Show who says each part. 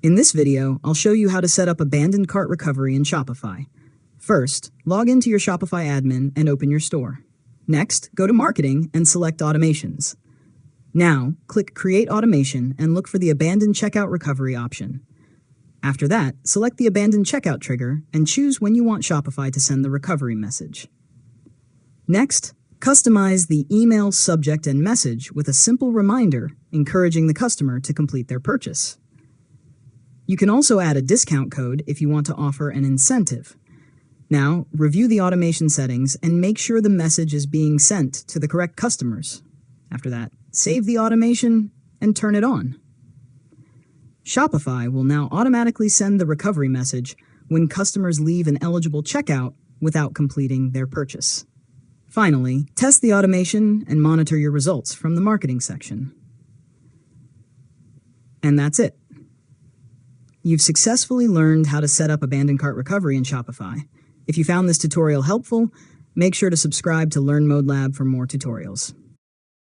Speaker 1: In this video, I'll show you how to set up abandoned cart recovery in Shopify. First, log into your Shopify admin and open your store. Next, go to Marketing and select Automations. Now, click Create Automation and look for the Abandoned Checkout Recovery option. After that, select the Abandoned Checkout trigger and choose when you want Shopify to send the recovery message. Next, customize the email subject and message with a simple reminder encouraging the customer to complete their purchase. You can also add a discount code if you want to offer an incentive. Now, review the automation settings and make sure the message is being sent to the correct customers. After that, save the automation and turn it on. Shopify will now automatically send the recovery message when customers leave an eligible checkout without completing their purchase. Finally, test the automation and monitor your results from the marketing section. And that's it. You've successfully learned how to set up abandoned cart recovery in Shopify. If you found this tutorial helpful, make sure to subscribe to Learn Mode Lab for more tutorials.